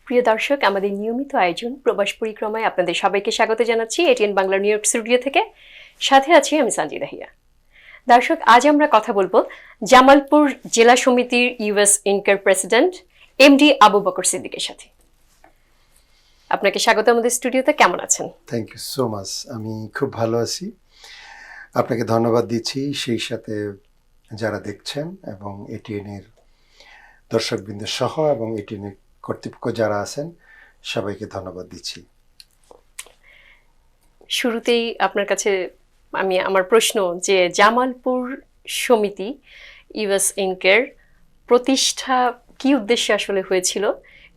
প্রিয় দর্শক, আমাদের নিয়মিত আয়োজন প্রবাস পরিক্রমায় আপনাদের সবাইকে স্বাগত জানাচ্ছি ATN Bangla new York studio থেকে। সাথে আছি আমি সানজিদা হিয়া। দর্শক, আজ আমরা কথা বলবো জামালপুর জেলা সমিতির ইউএস ইনকার প্রেসিডেন্ট এমডি আবু বকর সিদ্দিকের সাথে। আপনাকে স্বাগত আমাদের স্টুডিওতে। কেমন আছেন? Thank you so much. আমি খুব ভালো আছি, আপনাকে ধন্যবাদ দিচ্ছি, সেই সাথে যারা দেখছেন এবং এটিএনের দর্শকবৃন্দ সহ এবং এটিএনের কর্তৃপক্ষ যারা আছেন সবাইকে ধন্যবাদ দিচ্ছি। শুরুতেই আপনার কাছে আমার প্রশ্ন যে জামালপুর সমিতি ইউএস ইনকের প্রতিষ্ঠা কি উদ্দেশ্যে আসলে হয়েছিল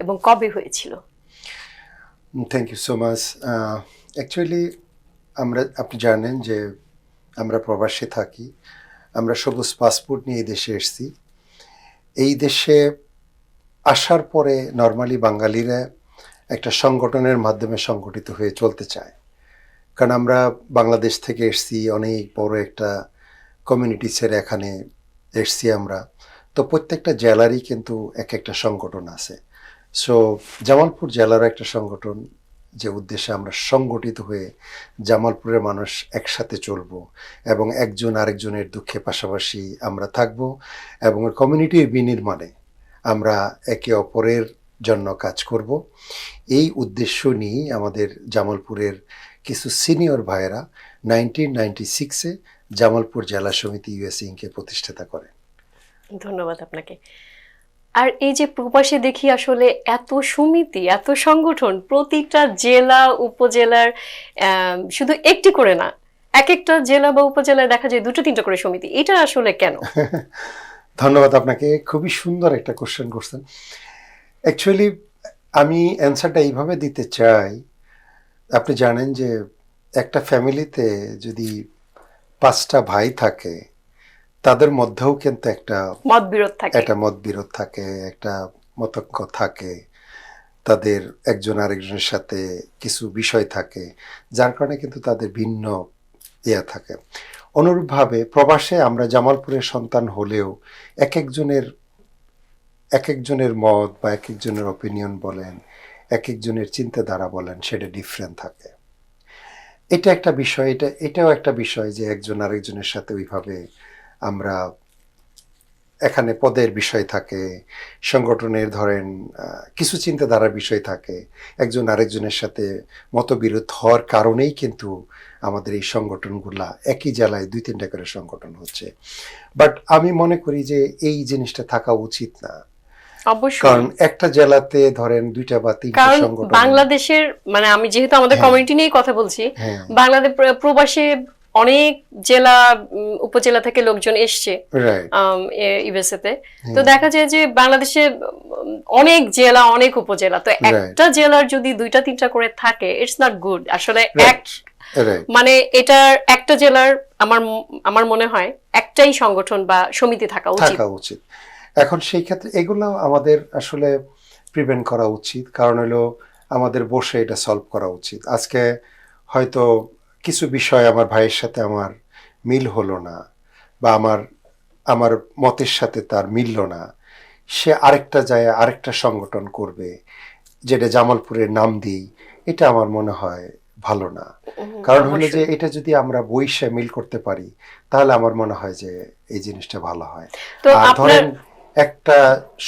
এবং কবে হয়েছিল? Thank you so much. Actually আপনি জানেন যে আমরা প্রবাসে থাকি, আমরা সবুজ পাসপোর্ট নিয়ে এই দেশে এসেছি। এই দেশে আসার পরে নর্মালি বাঙালিরা একটা সংগঠনের মাধ্যমে সংগঠিত হয়ে চলতে চায়, কারণ আমরা বাংলাদেশ থেকে এসেছি, অনেক বড় একটা কমিউনিটি ছেড়ে এখানে এসেছি আমরা। তো প্রত্যেকটা জেলারই কিন্তু এক একটা সংগঠন আছে। সো জামালপুর জেলার একটা সংগঠন, যে উদ্দেশ্যে আমরা সংগঠিত হয়ে জামালপুরের মানুষ একসাথে চলবো এবং একজন আরেকজনের দুঃখে পাশাপাশি আমরা থাকবো এবং কমিউনিটির বিনির্মাণে আমরা একে অপরের জন্য কাজ করব। এই উদ্দেশ্য নিয়েই আমাদের জামালপুরের কিছু সিনিয়র ভাইয়েরা 1996-এ জামালপুর জেলা সমিতি ইউএস ইনকে প্রতিষ্ঠাতা করেন। ধন্যবাদ আপনাকে। আর এই যে প্রবাসে দেখি আসলে এত সমিতি, এত সংগঠন, প্রতিটা জেলা উপজেলার শুধু একটি করে না, এক একটা জেলা বা উপজেলায় দেখা যায় দুটো তিনটা করে সমিতি। এটা আসলে কেন? ধন্যবাদ আপনাকে, খুবই সুন্দর একটা কোশ্চেন করছেন। অ্যাকচুয়ালি আমি অ্যান্সারটা এইভাবে দিতে চাই। আপনি জানেন যে একটা ফ্যামিলিতে যদি 5টা ভাই থাকে, তাদের মধ্যেও কিন্তু একটা মতবিরোধ থাকে, একটা মতৈক্য থাকে, তাদের একজন আরেকজনের সাথে কিছু বিষয় থাকে, যার কারণে কিন্তু তাদের ভিন্ন ইয়া থাকে। অনুরূপভাবে প্রবাসে আমরা জামালপুরের সন্তান হলেও এক একজনের মত বা এক একজনের অপিনিয়ন বলেন, এক একজনের চিন্তাধারা বলেন, সেটা ডিফারেন্ট থাকে। এটা একটা বিষয়, এটাও একটা বিষয় যে একজন আরেকজনের সাথে ওইভাবে আমরা, এখানে পদের বিষয় থাকে, সংগঠনের ধরেন কিছু চিন্তাধারার বিষয় থাকে, একজন আরেকজনের সাথে মতবিরোধ হওয়ার কারণেই কিন্তু আমাদের এই সংগঠনগুলা একই জেলায় 2-3টা করে সংগঠন হচ্ছে। বাট আমি মনে করি যে এই জিনিসটা থাকা উচিত না। অবশ্যই, কারণ একটা জেলাতে ধরেন 2টা বা 3টা সংগঠন, বাংলাদেশের মানে আমি যেহেতু আমাদের কমিউনিটি নিয়ে কথা বলছি, বাংলাদেশ প্রবাসে অনেক জেলা উপজেলা থেকে লোকজন এসছে ইউএসএতে। তো দেখা যায় যে বাংলাদেশে অনেক জেলা, অনেক উপজেলা, তো একটা জেলার যদি 2-3টা করে থাকে, ইটস নট গুড আসলে। মানে এটার একটা জেলার আমার মনে হয় একটাই সংগঠন বা সমিতি থাকা উচিত। এখন সেই ক্ষেত্রে এগুলো আমাদের আসলে প্রিভেন্ট করা উচিত, কারণ হলো আমাদের বসে এটা সলভ করা উচিত। আজকে হয়তো কিছু বিষয় আমার ভাইয়ের সাথে আমার মিল হলো না, বা আমার মতের সাথে তার মিলল না, সে আরেকটা জায়গায় আরেকটা সংগঠন করবে, যেটা জামালপুরের নাম দিই, এটা আমার মনে হয় ভালো না। কারণ হলো যে এটা যদি আমরা বইসে মিল করতে পারি, তাহলে আমার মনে হয় যে এই জিনিসটা ভালো হয়। আর ধরেন একটা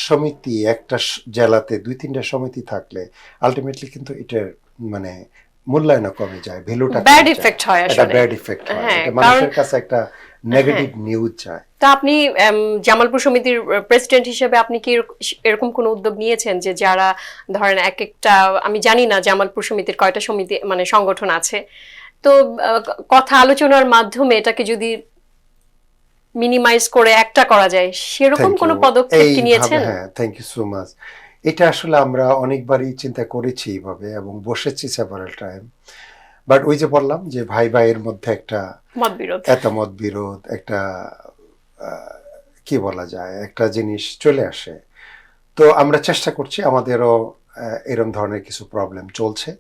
সমিতি, একটা জেলাতে 2-3টা সমিতি থাকলে আলটিমেটলি কিন্তু এটার মানে মূল্যায়ন কমে যায়, ভ্যালুটা ব্যাড ইফেক্ট হয় আসলে। ব্যাড ইফেক্ট হয়, এটা মানুষের কাছে একটা নেগেটিভ নিউজ যায়। তো আপনি জামালপুর সমিতির প্রেসিডেন্ট হিসেবে আপনি কি এরকম কোনো উদ্যোগ নিয়েছেন যে যারা ধরেন এক একটা, আমি জানি না জামালপুর সমিতির কয়টা সমিতি মানে সংগঠন আছে, তো কথা আলোচনার মাধ্যমে এটাকে যদি মিনিমাইজ করে একটা করা যায়, সেরকম কোনো পদক্ষেপ কি নিয়েছেন? হ্যাঁ, থ্যাংক ইউ সো মাচ। এটা আসলে আমরা অনেকবারই চিন্তা করেছি এইভাবে এবং বসেছি সেভারাল টাইম। বাট ওই যে বললাম যে ভাই ভাইয়ের মধ্যে একটা মতবিরোধ, একটা কি বলা যায়, একটা জিনিস চলে আসে। তো আমরা চেষ্টা করছি, আমাদেরও এরকম ধরনের কিছু প্রবলেম চলছে,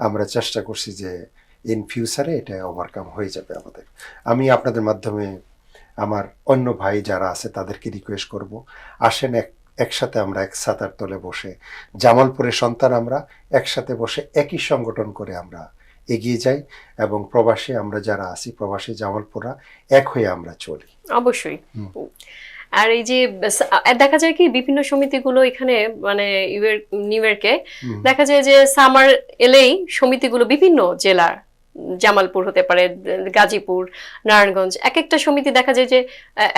আমরা চেষ্টা করছি যে ইন ফিউচারে এটা ওভারকাম হয়ে যাবে আমাদের। আমি আপনাদের মাধ্যমে আমার অন্য ভাই যারা আছে তাদেরকে রিকোয়েস্ট করব, আসেন একসাথে আমরা এক ছাতার তলে বসে, জামালপুরের সন্তান আমরা, একসাথে বসে একই সংগঠন করে আমরা এগিয়ে যাই, এবং প্রবাসী আমরা যারা আছি, প্রবাসী জামালপুরা এক হয়ে আমরা চলি। অবশ্যই। আর এই যে দেখা যায় কি বিভিন্ন সমিতিগুলো এখানে মানে নিউ ইয়র্কে দেখা যায় যে সামার এলেই সমিতিগুলো বিভিন্ন জেলার, জামালপুর হতে পারে, গাজীপুর, নারায়ণগঞ্জ, এক একটা সমিতি দেখা যায় যে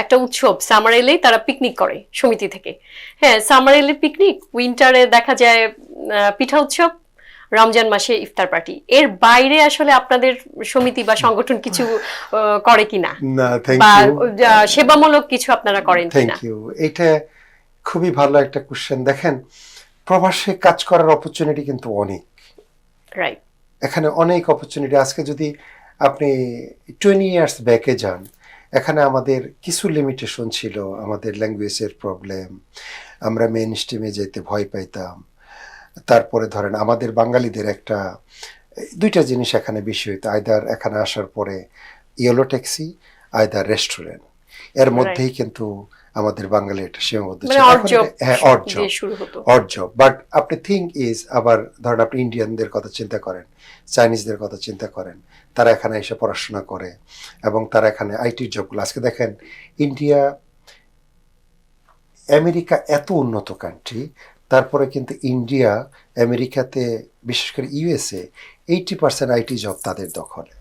একটা উৎসব সামার এলেই তারা পিকনিক করে সমিতি থেকে। হ্যাঁ, সামার এলে পিকনিক, উইন্টারে দেখা যায় পিঠা উৎসব, রমজান মাসে ইফতার পার্টি। এর বাইরে আসলে আপনাদের সমিতি বা সংগঠন কিছু করে কিনা, না, বা সেবামূলক কিছু আপনারা করেন কিনা? থ্যাংক ইউ, এটা খুবই ভালো একটা কোশ্চেন। দেখেন, প্রবাসে কাজ করার অপরচুনিটি কিন্তু অনেক, রাইট, এখানে অনেক অপরচুনিটি। আজকে যদি আপনি 20 ইয়ার্স ব্যাকে যান, এখানে আমাদের কিছু লিমিটেশন ছিল, আমাদের ল্যাঙ্গুয়েজের প্রবলেম, আমরা মেইন স্ট্রিমে যেতে ভয় পাইতাম। তারপরে ধরেন আমাদের বাঙালিদের একটা দুইটা জিনিস এখানে বেশি হইতো, আইদার এখানে আসার পরে ইয়েলো ট্যাক্সি, আইদার রেস্টুরেন্ট, এর মধ্যেই কিন্তু আমাদের বাঙালি একটা সীমাবদ্ধ ছিল। হ্যাঁ, অড জব। বাট আপনি থিঙ্ক ইজ, আবার ধরেন আপনি ইন্ডিয়ানদের কথা চিন্তা করেন, চাইনিজদের কথা চিন্তা করেন, তারা এখানে এসে পড়াশোনা করে এবং তারা এখানে আইটি জবগুলো, আজকে দেখেন ইন্ডিয়া, আমেরিকা এত উন্নত কান্ট্রি, তারপরে কিন্তু ইন্ডিয়া আমেরিকাতে, বিশেষ করে ইউএসএ 80% আইটি জব তাদের দখলে।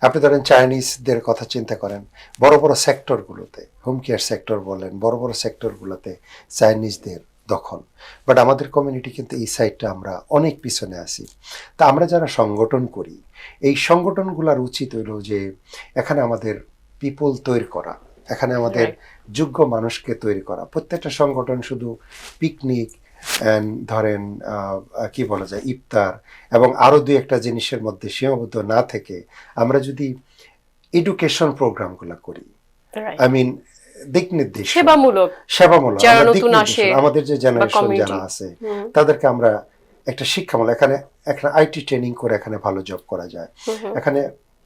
আপনি ধরেন চাইনিজদের কথা চিন্তা করেন, বড় বড় সেক্টরগুলোতে, হোম কেয়ার সেক্টর বলেন, বড় বড় সেক্টরগুলোতে চাইনিজদের দখল। বাট আমাদের কমিউনিটি কিন্তু এই সাইডটা আমরা অনেক পিছনে আছি। তা আমরা যারা সংগঠন করি, এই সংগঠনগুলোর উচিত হইল যে এখানে আমাদের পিপল তৈরি করা, এখানে আমাদের যোগ্য মানুষকে তৈরি করা। প্রত্যেকটা সংগঠন শুধু পিকনিক, ধরেন কি বলা যায়, ইফতার এবং আরো দুই একটা জিনিসের মধ্যে সীমাবদ্ধ না থেকে আমরা যদি এডুকেশন প্রোগ্রামগুলো করি, আই মিন দিক নির্দেশ, সেবামূলক আমাদের যে জেনারেশন যারা আছে তাদেরকে আমরা একটা শিক্ষামূলক, এখানে একটা আইটি ট্রেনিং করে এখানে ভালো জব করা যায়। এখানে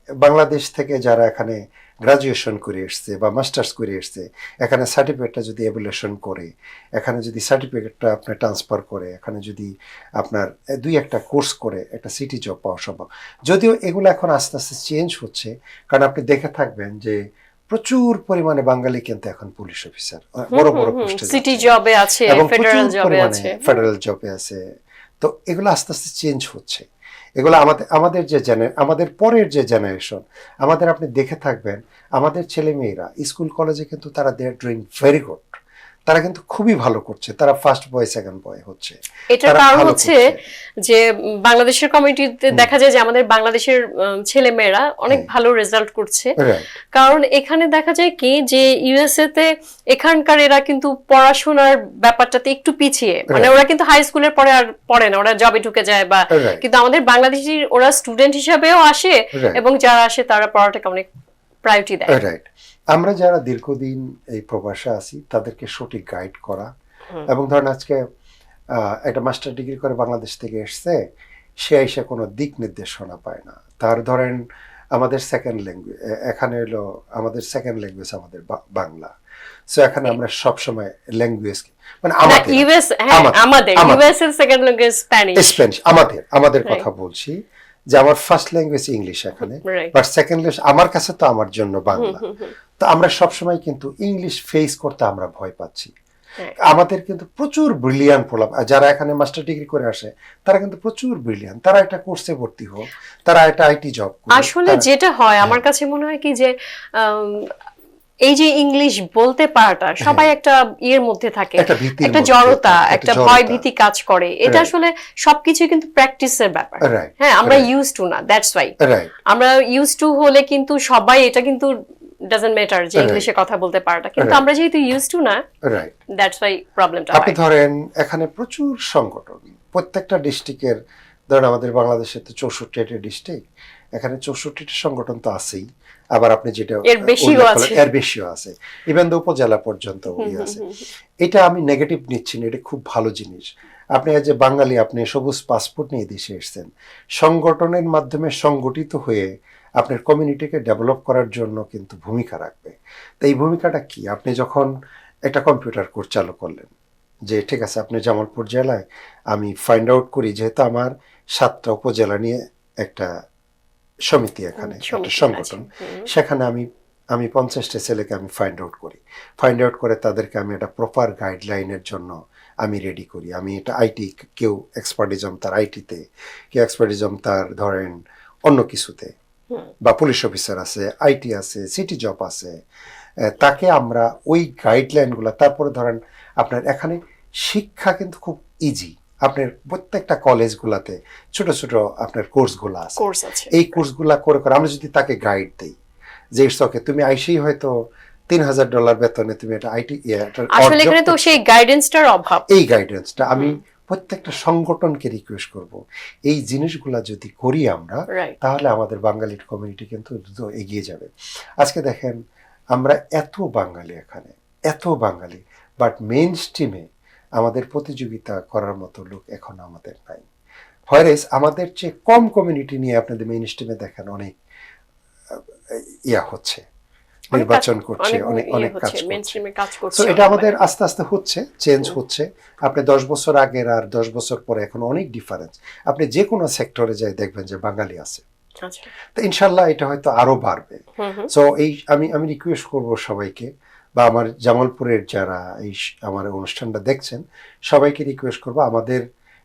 বাংলাদেশ থেকে যারা এখানে গ্রাজুয়েশন করে এসছে বা মাস্টার্স করে এসছে, এখানে সার্টিফিকেটটা যদি এভ্যালুয়েশন করে, এখানে যদি সার্টিফিকেটটা আপনার ট্রান্সফার করে, এখানে যদি আপনার দুই একটা কোর্স করে একটা সিটি জব পাওয়া সম্ভব। যদিও এগুলো এখন আস্তে আস্তে চেঞ্জ হচ্ছে, কারণ আপনি দেখে থাকবেন যে প্রচুর পরিমাণে বাঙালি কিন্তু এখন পুলিশ অফিসার, বড় বড় পোস্টে সিটি জবে আছে, ফেডারেল জবে আছে, ফেডারেল জবে আছে। তো এগুলো আস্তে আস্তে চেঞ্জ হচ্ছে। এগুলো আমাদের যে আমাদের পরের যে জেনারেশন, আমাদের আপনি দেখে থাকবেন, আমাদের ছেলে মেয়েরা স্কুল কলেজে কিন্তু তারা দে আর ডুইং ভেরি গুড, তারা কিন্তু খুবই ভালো করছে, তারা ফার্স্ট বয় সেকেন্ড বয় হচ্ছে। এটার কারণ হচ্ছে যে বাংলাদেশের কমিউনিটিতে দেখা যায় যে আমাদের বাংলাদেশের ছেলে মেয়েরা অনেক ভালো রেজাল্ট করছে, কারণ এখানে দেখা যায় কি যে ইউএসএ তে এখানকার এরা কিন্তু পড়াশোনার ব্যাপারটাতে একটু পিছিয়ে, মানে ওরা কিন্তু হাই স্কুলের পরে আর পড়ে না, ওরা জবে ঢুকে যায় বা, কিন্তু আমাদের বাংলাদেশি ওরা স্টুডেন্ট হিসাবেও আসে এবং যারা আসে তারা পড়াটাকে অনেক প্রায়োরিটি দেয়। আমরা যারা দীর্ঘদিন এই প্রবাসে আছি তাদেরকে সঠিক গাইড করা, এবং ধরেন আজকে একটা মাস্টার ডিগ্রি করে বাংলাদেশ থেকে এসছে, সে এসে কোনো দিক নির্দেশনা পায় না। তার ধরেন আমাদের সেকেন্ড ল্যাঙ্গুয়েজ এখানে হলো, আমাদের সেকেন্ড ল্যাঙ্গুয়েজ আমাদের বাংলা। সো এখানে আমরা সবসময় ল্যাঙ্গুয়েজ, মানে আমাদের কথা বলছি যে আমার ফার্স্ট ল্যাঙ্গুয়েজ ইংলিশ এখানে, বাট সেকেন্ড ল্যাঙ্গুয়েজ আমার কাছে তো আমার জন্য বাংলা। তো আমরা সবসময় কিন্তু ইংলিশ ফেস করতে আমরা ভয় পাচ্ছি। আমাদের কিন্তু প্রচুর ব্রিলিয়ান্ট পোলা যারা এখানে মাস্টার ডিগ্রি করে আসে, তারা কিন্তু প্রচুর ব্রিলিয়ান্ট, তারা একটা কোর্সে ভর্তি হোক, তারা একটা আইটি জব। আসলে যেটা হয় আমার কাছে মনে হয় কি যে এই যে ইংলিশ বলতে পারাটা সবাই একটা ইয়ের মধ্যে থাকে, একটা জড়তা, একটা ভয় ভীতি কাজ করে। এটা আসলে সবকিছু কিন্তু প্র্যাকটিসের ব্যাপার। হ্যাঁ, আমরা ইউজ টু না, দ্যাটস ওয়াই। আমরা ইউজ টু হলে কিন্তু সবাই, এটা কিন্তু ডাজন্ট ম্যাটার যে ইংলিশে কথা বলতে পারাটা, কিন্তু আমরা যেহেতু ইউজ টু না, দ্যাটস ওয়াই প্রবলেমটা হয়। আপনি ধরেন এখানে প্রচুর সংগঠন, প্রত্যেকটা ডিস্ট্রিক্টের, ধরেন আমাদের বাংলাদেশে তো 64টা ডিস্ট্রিক্ট, এখানে 64টা সংগঠন তো আছেই, আবার আপনি যেটা এর বেশিও আছে, ইভেন দ্য উপজেলা পর্যন্ত আছে। এটা আমি নেগেটিভ নিচ্ছি না, এটা খুব ভালো জিনিস। আপনি যে বাঙালি, আপনি সবুজ পাসপোর্ট নিয়ে দেশে এসেছেন, সংগঠনের মাধ্যমে সংগঠিত হয়ে আপনার কমিউনিটিকে ডেভেলপ করার জন্য কিন্তু ভূমিকা রাখবে। তো এই ভূমিকাটা কি, আপনি যখন একটা কম্পিউটার কোর্স চালু করলেন যে ঠিক আছে আপনি জামালপুর জেলায় আমি ফাইন্ড আউট করি, যেহেতু আমার 7টা উপজেলা নিয়ে একটা সমিতি, এখানে একটা সংগঠন, সেখানে আমি আমি 50টা ছেলেকে আমি ফাইন্ড আউট করি, ফাইন্ড আউট করে তাদেরকে আমি একটা প্রপার গাইডলাইনের জন্য আমি রেডি করি। আমি এটা আইটি, কেউ এক্সপার্টিজম তার আইটিতে, কেউ এক্সপার্টিজম তার ধরেন অন্য কিছুতে, বা পুলিশ অফিসার আছে, আইটি আছে, সিটি জব আছে, তাকে আমরা ওই গাইডলাইনগুলো, তারপরে ধরেন আপনার এখানে শিক্ষা কিন্তু খুব ইজি, আপনার প্রত্যেকটা কলেজগুলোতে ছোট ছোট আপনার কোর্সগুলো আছে, এই কোর্সগুলা করে করে আমরা যদি তাকে গাইড দিই যে ইটস ওকে, তুমি আইসেই হয়তো $3,000 বেতনে তুমি এটা আইটি, আসলে এখানে তো সেই গাইডেন্সটার অভাব। এই গাইডেন্সটা আমি প্রত্যেকটা সংগঠনকে রিকোয়েস্ট করব, এই জিনিসগুলা যদি করি আমরা, তাহলে আমাদের বাঙালি কমিউনিটি কিন্তু দ্রুত এগিয়ে যাবে। আজকে দেখেন আমরা এত বাঙালি এখানে, এত বাঙালি, বাট মেইন স্ট্রিমে আমাদের প্রতিযোগিতা করার মতো লোক এখন আমাদের নাই। হয়রেস আমাদের চেয়ে কম কমিউনিটি নিয়ে আপনাদের মেইন স্ট্রিমে দেখেন অনেক ইয়া হচ্ছে, নির্বাচন করছে, অনেক অনেক কাজ করছে। এটা আমাদের আস্তে আস্তে হচ্ছে, চেঞ্জ হচ্ছে। আপনি 10 বছর আগের আর 10 বছর পরে এখন অনেক ডিফারেন্স। আপনি যে কোনো সেক্টরে যাই দেখবেন যে বাঙালি আছে, তো ইনশাল্লাহ এটা হয়তো আরো বাড়বে। সো এই আমি রিকোয়েস্ট করব সবাইকে, বা আমার জামালপুরের যারা এই আমার অনুষ্ঠানটা দেখছেন সবাইকে রিকোয়েস্ট করব, আমাদের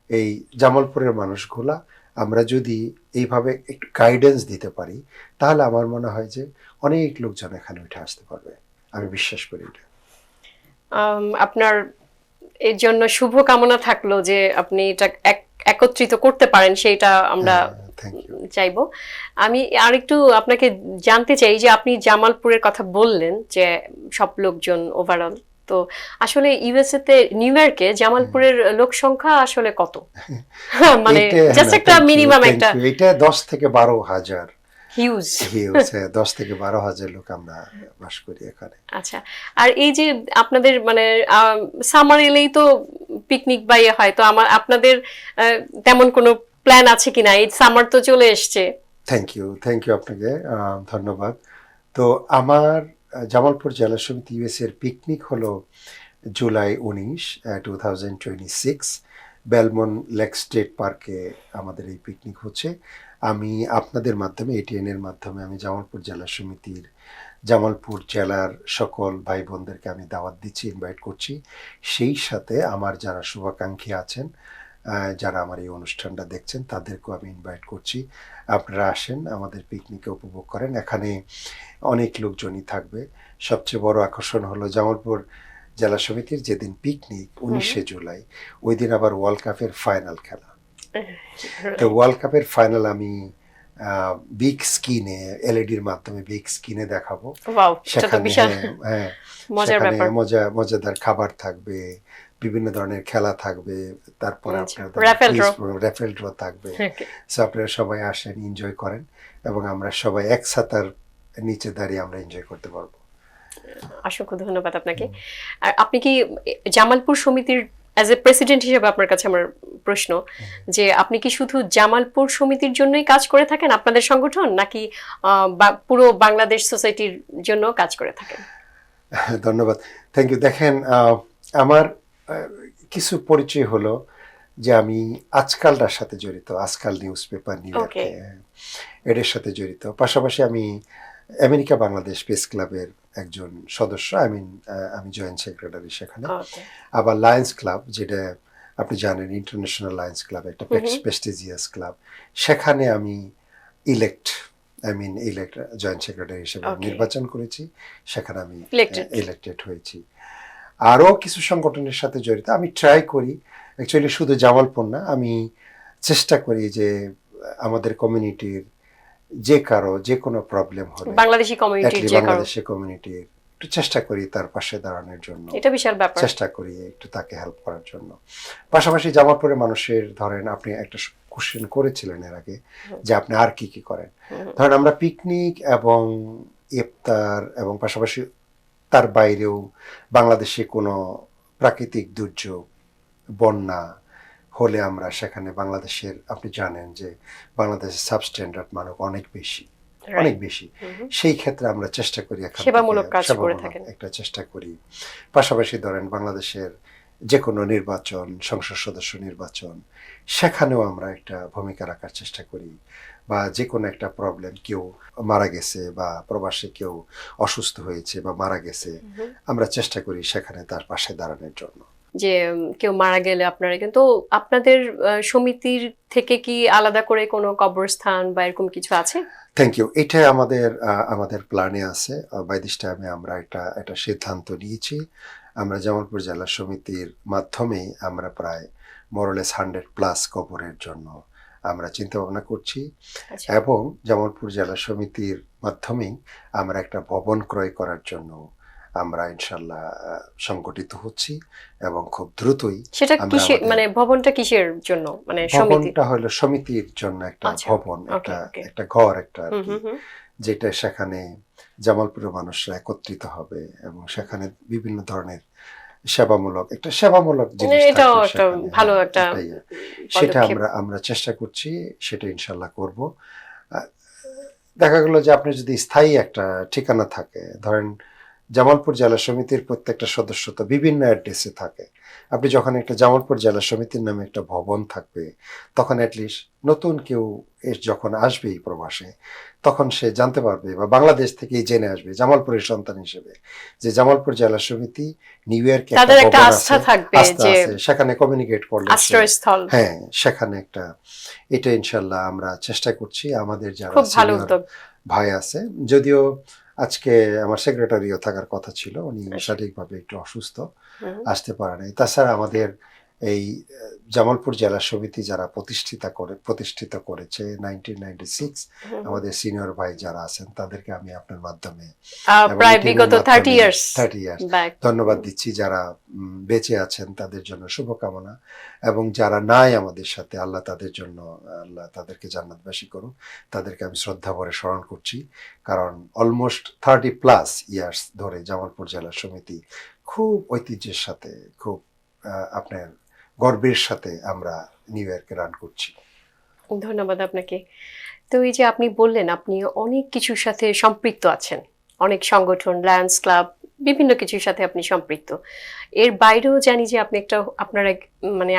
এই জামালপুরের মানুষগুলা আমরা যদি এইভাবে একটু গাইডেন্স দিতে পারি, তাহলে আমার মনে হয় যে অনেক লোকজন এখানে উঠে আসতে পারবে, আমি বিশ্বাস করি এটা। আপনার এর জন্য শুভ কামনা থাকলো যে আপনি এটা একত্রিত করতে পারেন, সেইটা আমরা চাইবো। আমি আরেকটু আপনাকে জানতে চাই যে আপনি জামালপুরের কথা বললেন যে সব লোকজন ওভারঅল, তো আসলে ইউএসএ তে নিউ ইয়র্কে জামালপুরের লোক সংখ্যা আসলে কত? মানে জাস্ট একটা মিনিমাম একটা, এটা 10 থেকে 12,000 হিউজ, 10 থেকে 12,000 লোক আমরা বাস করি এখানে। আচ্ছা, আর এই যে আপনাদের মানে সামার এলেই তো পিকনিক বা ইয়ে হয়, তো আপনাদের তেমন কোনো প্ল্যান আছে কিনা? এই সামার তো চলে এসছে। থ্যাংক ইউ আপনাকে, ধন্যবাদ। তো আমার জামালপুর জেলা সমিতি ইউএসএ এর পিকনিক হলো জুলাই 19, 2026 বেলমন লেক স্টেট পার্কে আমাদের এই পিকনিক হচ্ছে। আমি আপনাদের মাধ্যমে, এটিএন এর মাধ্যমে আমি জামালপুর জেলা সমিতির জামালপুর জেলার সকল ভাই বোনদেরকে আমি দাওয়াত দিচ্ছি, ইনভাইট করছি। সেই সাথে আমার যারা শুভাকাঙ্ক্ষী আছেন, যারা আমার এই অনুষ্ঠানটা দেখছেন, তাদেরকেও আমি ইনভাইট করছি, আপনারা আসেন আমাদের পিকনিকে উপভোগ করেন। এখানে অনেক লোকজনই থাকবে। সবচেয়ে বড় আকর্ষণ হলো জামালপুর জেলা সমিতির যেদিন পিকনিক 19শে জুলাই, ওই দিন আবার ওয়ার্ল্ড কাপের ফাইনাল খেলা। তো ওয়ার্ল্ড কাপের ফাইনাল আমি বিগ স্ক্রিনে, এলইডির মাধ্যমে বিগ স্ক্রিনে দেখাবো। সেখানে মজাদার খাবার থাকবে, বিভিন্ন ধরনের খেলা থাকবে, তারপরে র্যাফেল ড্র থাকবে। সো আপনারা সবাই আসেন, এনজয় করেন, এবং আমরা সবাই এক ছাতার নিচে দাঁড়িয়ে আমরা এনজয় করতে পারবো। অসংখ্য ধন্যবাদ আপনাকে। আর আপনি কি জামালপুর সমিতির অ্যাজ এ প্রেসিডেন্ট হিসেবে আপনার কাছে আমার প্রশ্ন, যে আপনি কি শুধু জামালপুর সমিতির জন্যই কাজ করে থাকেন আপনাদের সংগঠন, নাকি পুরো বাংলাদেশ সোসাইটির জন্য কাজ করে থাকেন? ধন্যবাদ, থ্যাংক ইউ। দেখেন, আমার কিছু পরিচয় হলো যে আমি আজকালটার সাথে জড়িত, আজকাল নিউজ পেপার, নিউ ইয়র্কে, এর সাথে জড়িত। পাশাপাশি আমি আমেরিকা বাংলাদেশ প্রেস ক্লাবের একজন সদস্য, আমি জয়েন্ট সেক্রেটারি সেখানে। আবার লায়ন্স ক্লাব, যেটা আপনি জানেন ইন্টারন্যাশনাল লায়ন্স ক্লাব, একটা প্রেস্টিজিয়াস ক্লাব, সেখানে আমি ইলেক্ট জয়েন্ট সেক্রেটারি হিসেবে নির্বাচন করেছি, সেখানে আমি ইলেক্টেড হয়েছি। আরও কিছু সংগঠনের সাথে জড়িত। আমি ট্রাই করি, অ্যাকচুয়ালি শুধু জামালপুর না, আমি চেষ্টা করি যে আমাদের কমিউনিটির যে কারো যে কোনো প্রবলেম হলে বাংলাদেশি কমিউনিটির একটু চেষ্টা করি তার পাশে দাঁড়ানোর জন্য, এটা বিশাল ব্যাপার, চেষ্টা করি একটু তাকে হেল্প করার জন্য। পাশাপাশি জামালপুরের মানুষের, ধরেন আপনি একটা কোশ্চেন করেছিলেন এর আগে যে আপনি আর কি কি করেন, ধরেন আমরা পিকনিক এবং ইফতার এবং পাশাপাশি তার বাইরেও বাংলাদেশে কোনো প্রাকৃতিক দুর্যোগ, বন্যা হলে আমরা সেখানে বাংলাদেশের, আপনি জানেন যে বাংলাদেশের সাবস্ট্যান্ডার্ড মানক অনেক বেশি, অনেক বেশি। সেই ক্ষেত্রে আমরা চেষ্টা করি সেবামূলক কাজ করে থাকেন, একটা চেষ্টা করি। পাশাপাশি ধরেন বাংলাদেশের যে কোনো নির্বাচন, সংসদ সদস্য নির্বাচন, সেখানেও আমরা একটা ভূমিকা রাখার চেষ্টা করি। বা যে কোনো একটা প্রবলেম, কেউ মারা গেছে বা প্রবাসে কেউ অসুস্থ হয়েছে বা মারা গেছে, আমরা চেষ্টা করি সেখানে তার পাশে দাঁড়ানোর জন্য। যে কেউ মারা গেলে আপনারা কিন্তু আপনাদের সমিতির থেকে কি আলাদা করে কোনো কবরস্থান বা এরকম কিছু আছে? Thank you. এটা আমাদের প্ল্যানে আছে। বাই দিস টাইমে আমরা একটা সিদ্ধান্ত নিয়েছি। আমরা জামালপুর জেলা সমিতির মাধ্যমে আমরা প্রায় মোরলেস 100+ কবরের জন্য আমরা চিন্তা ভাবনা করছি। এবং জামালপুর জেলা সমিতির মাধ্যমেই আমরা একটা ভবন ক্রয় করার জন্য আমরা ইনশাল্লাহ সংগঠিত হচ্ছি এবং খুব দ্রুতই। সেটা কিসের, মানে ভবনটা কিসের জন্য? মানে ভবনটা হলো সমিতির জন্য একটা ভবন, একটা ঘর, একটা যেটা সেখানে জামালপুরের মানুষরা একত্রিত হবে এবং সেখানে বিভিন্ন ধরনের সেবামূলক জিনিস থাকবে। সেটা আমরা চেষ্টা করছি, সেটা ইনশাল্লাহ করব। দেখা গেল যে আপনি যদি স্থায়ী একটা ঠিকানা থাকে, ধরেন জামালপুর জেলা সমিতির প্রত্যেকটা সদস্য তো বিভিন্ন অ্যাড্রেসে থাকে। আপনি যখন একটা জামালপুর জেলা সমিতির নামে একটা ভবন থাকবে, তখন অ্যাটলিস্ট নতুন কেউ যখন আসবে এই প্রবাসে, তখন সে জানতে পারবে বা বাংলাদেশ থেকেই জেনে আসবে জামালপুরের সন্তান হিসেবে যে জামালপুর জেলা সমিতি নিউ ইয়র্কে একটা আস্থা থাকবে, যে সেখানে কমিউনিকেট করলে আশ্রয়স্থল। হ্যাঁ, সেখানে একটা, এটা ইনশাল্লাহ আমরা চেষ্টা করছি। আমাদের যারা ভাই আছে, যদিও আজকে আমার সেক্রেটারিও থাকার কথা ছিল, উনি সঠিকভাবে একটু অসুস্থ, আসতে পারে নাই। তাছাড়া আমাদের এই জামালপুর জেলা সমিতি যারা প্রতিষ্ঠিত করেছে 1996, আমাদের সিনিয়র ভাই যারা আছেন তাদেরকে আমি আপনার মাধ্যমে প্রায় বিগত 30 ইয়ার্স ধন্যবাদ দিচ্ছি। যারা বেঁচে আছেন তাদের জন্য শুভকামনা, এবং যারা নাই আমাদের সাথে, আল্লাহ তাদেরকে জান্নাতবাসী করুন, তাদেরকে আমি শ্রদ্ধা ভরে স্মরণ করছি। কারণ অলমোস্ট 30+ ইয়ার্স ধরে জামালপুর জেলা সমিতি খুব ঐতিহ্যের সাথে, খুব আপনার গর্বের সাথে আমরা নিউ ইয়র্কে রান করছি। ধন্যবাদ আপনাকে। তো এই যে আপনি বললেন আপনি অনেক কিছুর সাথে সম্পৃক্ত আছেন, অনেক সংগঠন, লায়ন্স ক্লাব, বিভিন্ন কিছুর সাথে আপনি সম্পৃক্ত। এর বাইরেও জানি যে আপনি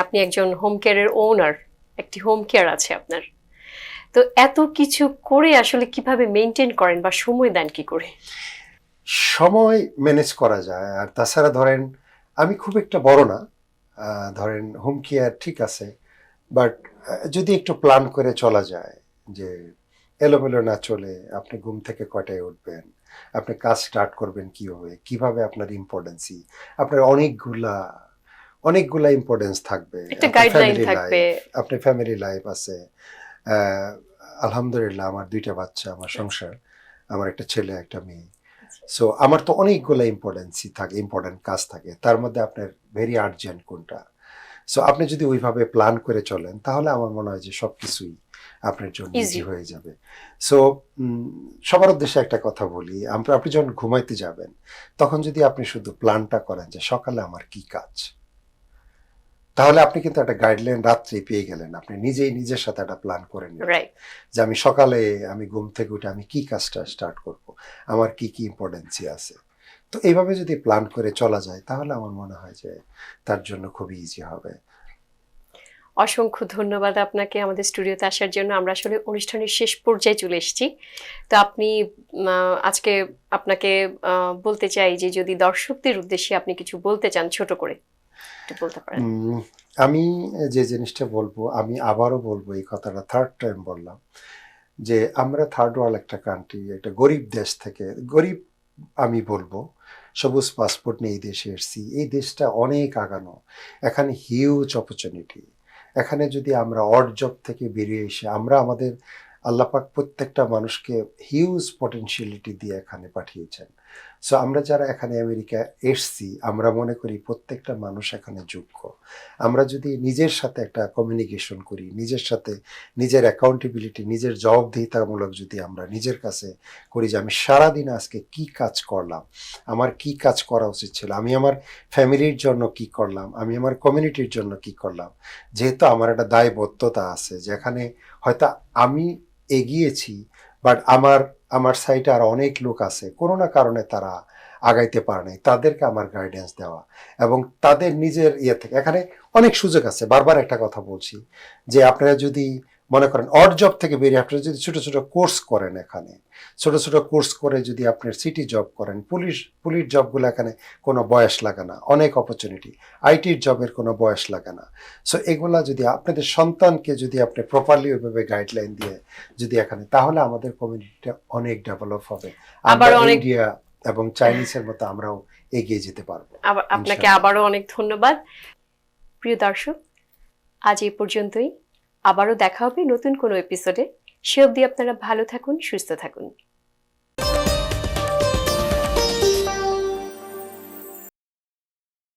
আপনি একজন হোম কেয়ারের ওনার, একটি হোম কেয়ার আছে আপনার। তো এত কিছু করে আসলে কিভাবে মেনটেন করেন বা সময় দেন কি করে? সময় ম্যানেজ করা যায়। আর তাছাড়া ধরেন আমি খুব একটা বড় না, ধরেন হোম কেয়ার ঠিক আছে, বাট যদি একটু প্ল্যান করে চলা যায়, যে এলোমেলো না চলে, আপনি ঘুম থেকে কয়টায় উঠবেন, আপনি কাজ স্টার্ট করবেন কিভাবে আপনার ইম্পর্টেন্সি, আপনার অনেকগুলা ইম্পর্টেন্স থাকবে, আপনার ফ্যামিলি লাইফ আছে। আলহামদুলিল্লাহ আমার 2টা বাচ্চা, আমার সংসার, আমার একটা ছেলে একটা মেয়ে। সো আমার তো অনেকগুলো ইম্পর্টেন্ট কাজ থাকে, তার মধ্যে আপনার ভেরি আর্জেন্ট কোনটা। সো আপনি যদি ওইভাবে প্ল্যান করে চলেন, তাহলে আমার মনে হয় যে সবকিছুই আপনার জন্য ইজি হয়ে যাবে। সো সবার উদ্দেশ্যে একটা কথা বলি, আপনি যখন ঘুমাইতে যাবেন, তখন যদি আপনি শুধু প্ল্যানটা করেন যে সকালে আমার কি কাজ, তাহলে আপনি কিন্তু একটা গাইডলাইন রাত্রে পেয়ে গেলেন। আপনি নিজের সাথে একটা প্ল্যান করে নিলেন যে আমি সকালে ঘুম থেকে উঠে আমি কি কাজটা স্টার্ট করব, আমার কি ইম্পর্টেন্সি আছে। তো এইভাবে যদি প্ল্যান করে চলা যায়, তাহলে আমার মনে হয় যে তার জন্য খুবই ইজি হবে। অসংখ্য ধন্যবাদ আপনাকে আমাদের স্টুডিওতে আসার জন্য। আমরা আসলে অনুষ্ঠানের শেষ পর্যায়ে চলে এসেছি। তো আপনি আজকে আপনাকে বলতে চাই যে যদি দর্শকদের উদ্দেশ্যে আপনি কিছু বলতে চান ছোট করে বলতে পারেন। আমি যে জিনিসটা বলবো, আমি আবারও বলবো এই কথাটা, 3rd টাইম বললাম, যে আমরা থার্ড ওয়ার্ল্ড একটা কান্ট্রি, একটা গরিব দেশ থেকে, গরিব আমি বলবো, সবুজ পাসপোর্ট নিয়ে এই দেশে এসেছি। এই দেশটা অনেক আগানো, এখানে হিউজ অপরচুনিটি। এখানে যদি আমরা অড জব থেকে বেরিয়ে এসে আমরা আমাদের আল্লাহ পাক প্রত্যেকটা মানুষকে হিউজ পটেনশিয়ালিটি দিয়ে এখানে পাঠিয়েছেন। সো আমরা যারা এখানে আমেরিকা এসছি, আমরা মনে করি প্রত্যেকটা মানুষ এখানে যোগ্য। আমরা যদি নিজের সাথে একটা কমিউনিকেশন করি, নিজের সাথে নিজের অ্যাকাউন্টেবিলিটি, নিজের জবাবদিহিতামূলক যদি আমরা নিজের কাছে করি যে আমি সারাদিন আজকে কি কাজ করলাম, আমার কি কাজ করা উচিত ছিল, আমি আমার ফ্যামিলির জন্য কি করলাম, আমি আমার কমিউনিটির জন্য কি করলাম। যেহেতু আমার একটা দায়বদ্ধতা আছে, যেখানে হয়তো আমি এগিয়েছি বাট আমার সাইটে আর অনেক লোক আছে কোনো না কারণে তারা আগাইতে পারে নাই, তাদেরকে আমার গাইডেন্স দেওয়া এবং তাদের নিজের ইয়ে থেকে এখানে অনেক সুযোগ আছে। বারবার একটা কথা বলছি যে আপনারা যদি মনে করেন অড জব থেকে বেরিয়ে আপনারা যদি ছোট ছোট কোর্স করেন, এখানে ছোট ছোট কোর্স করে যদি আপনার সিটি জব করেন, পুলিশ জবগুলো এখানে কোনো বয়স লাগে না, অনেক অপরচুনিটি, আইটির জবের কোনো বয়স লাগে না। সো এগুলা যদি আপনাদের সন্তানকে যদি আপনি প্রপারলি ওইভাবে গাইডলাইন দিয়ে যদি এখানে, তাহলে আমাদের কমিউনিটিটা অনেক ডেভেলপ হবে, আমরা ইন্ডিয়া এবং চাইনিজের মতো আমরাও এগিয়ে যেতে পারবো। আপনাকে আবারও অনেক ধন্যবাদ। প্রিয় দর্শক, আজ এই পর্যন্তই। আবারও দেখা হবে নতুন কোনো এপিসোডে। সে অবধি আপনারা ভালো থাকুন, সুস্থ থাকুন।